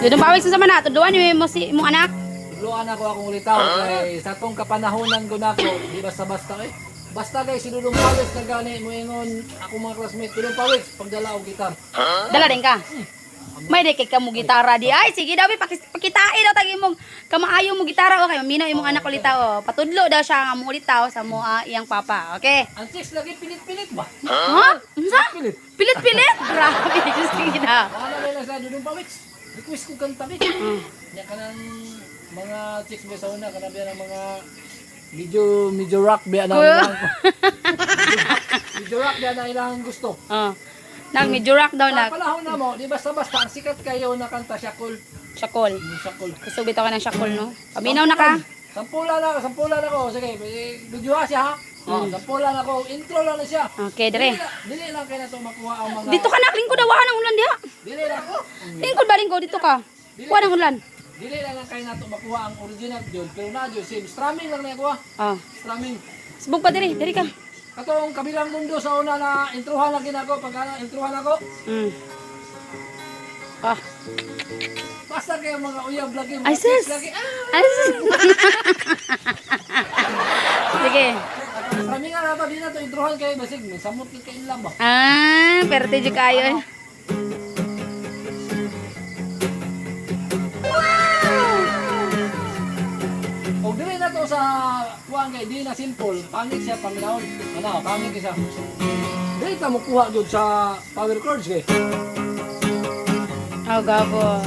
Dudong pawis sa mana, tuduan yung mo si mong anak. Luan ako akong ulitaw kay sa tong kapanahonan ko nako, di basta-basta eh. Basta guys, si Dudong Pawis na gani mo ingon ako mga classmate, Dudong Pawis pagdala og gitar. Dala din ka. May dekay ka mo gitara di. Ay sige daw pakitain daw tagi mo kamaayo mo gitara okay, maminaw imong anak ulitaw. Patudlo daw siya nga mo ulitaw sa mo iyang papa. Okay? Ang chicks lagi pilit-pilit ba? Ha? Unsa? Pilit. Pilit-pilit? Grabe, sige na. Wala nila sa Dudong Pawis. Request ko kanta bi. Nya kanang mga chicks ba sa una kana biya ng mga medyo rock biya na ilang. Medyo rock biya na ilang gusto. Nag medyo rock daw Sa nag. panahon na mo, di basta-basta ang sikat kayo na kanta Shakul. Syakol. Shakul. Gusto bitaw ka ng syakol no? Paminaw na ka. Sampulan ako. Sige, videoha siya ha. Sampulan ako. Intro lang na siya. Okay, dire. Dili lang kayo na ito makuha ang mga... Dito ka nak lingkod daw ng ulan diha. Dili lang ko. Lingkod ba lingkod dito ka? Kuha ng ulan. Dili lang kayo na ito makuha ang original yun. Pero na yun, same. Strumming lang na kuha. Strumming. Subog pa dire, dire ka. Katong kabilang mundo sa una na introhan lang ginako. Pagka introhan ako, basta kayo mga uyab lagi. Ay, sis. Ay, sis. Sige. Strumming nga na ba, di na ito introhan kayo. Basig, may samot kayo in love ba? Perte dyan kayo. O dili na to sa kuha kay di na simple, pangit siya paminahon. Ano, pangit siya. Dili ta mo kuha gyud sa power chords kay. Oh, gabo.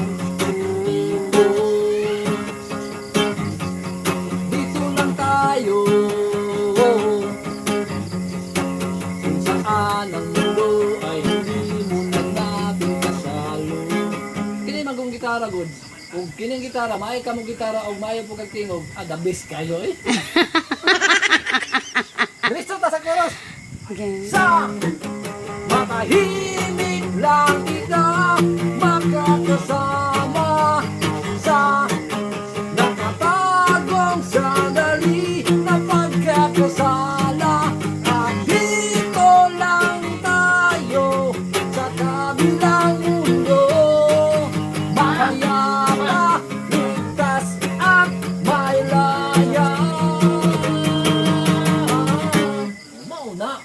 Dito lang tayo. Kung saan ang mundo ay hindi mo na nabigkasalo. Kini man kung gitara good. Kung kining gitara, maay ka mong gitara o maayo po kag tingog, the best kayo eh. Diretso ta sa chorus. Okay. Sa matahimik lang kita makakasama sa nakatagong sandali na pagkakasala at dito lang tayo sa kabilang mundo. Mahayapa, ligtas at may laya. Mauna.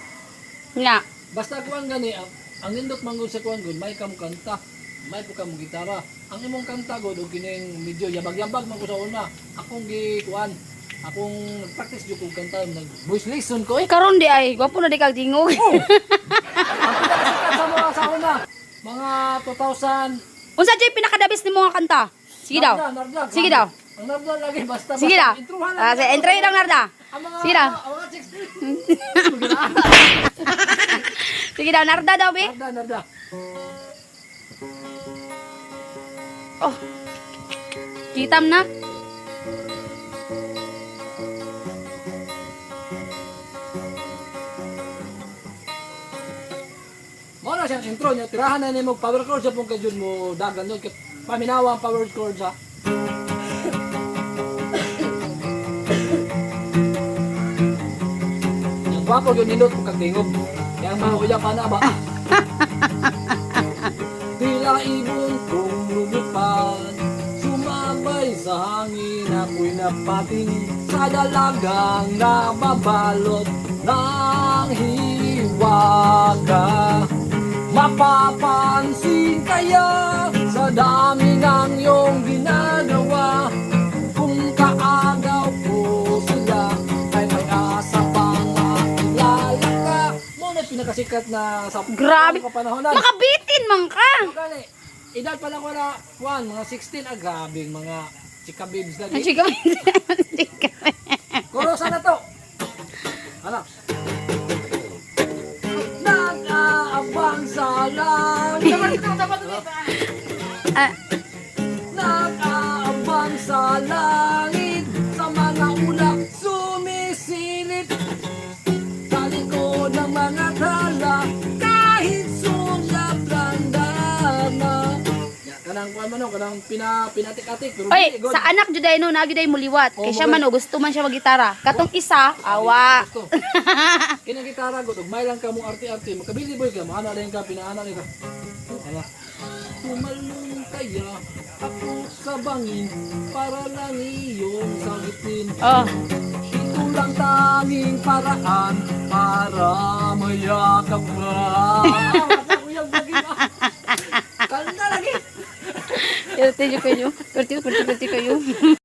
Nga. Basta kuan gani ang nindot manggod sa kuan gud may kam kanta, may po kam gitara. Ang imong kanta gud og kining medyo yabag-yabag man ko sa una. Akong gi kuan, akong nagpractice jud kog kanta, nag voice lesson ko eh. Karon di ay, gwapo na di kag tingog. Ang pinakasikat sa mga sa una, mga 2000. Unsa jay pinakadabis ni mga kanta? Sige daw. Narda. Sige daw. Ang narda lagi basta. Sige daw. Introhan lang. Sa entry daw narda. Ang mga Sige daw. ang mga chicks. Sige daw narda daw bi. Narda. Oh. Kitam na. Mo na siyang intro niya, tirahan na nimo power chords sa pong kajud mo dagan doon kay paminawa ang power chords ha. Ang gwapo yun nindot mo kagtingog. Kaya ang mga uyap na ba? Tila ibon kong lumipad, sumabay sa hangin ako'y napating sa dalagang nababalot ng hiwaga. Mapapansin kaya sa dami ng iyong ginagawa, kung kaagaw po sila ay may asa pang makilala ka. Muna pinakasikat na sa Grabe. kapanahonan. Makabitin man ka. Gani, edad pa lang ko na mga 16 grabing mga chika babes lagi. Ang chika. Chika. Korosa na to. Ano? Nag-aabang sa langit. Nag-aabang sa langit, sa mga ulap sumisilip, sa likod ng mga tala, kahit sulyap lang dama. Kanang kuan man kanang pinatik-atik pero Oy, dili, God. sa anak juday no, nagiday mo liwat. Oh, Kay siya man gusto man siya mag-gitara. Katong isa, awa. Gusto. Kini gitara gud ug may lang ka mo arte-arte, makabili boy ka, maana rin ka pinaana rin ka. Ala. Tumalong kaya ako sa bangin para lang iyong sagutin. Oh. Ito lang tanging paraan para mayakap ka. Kanta lagi. Perti kayo.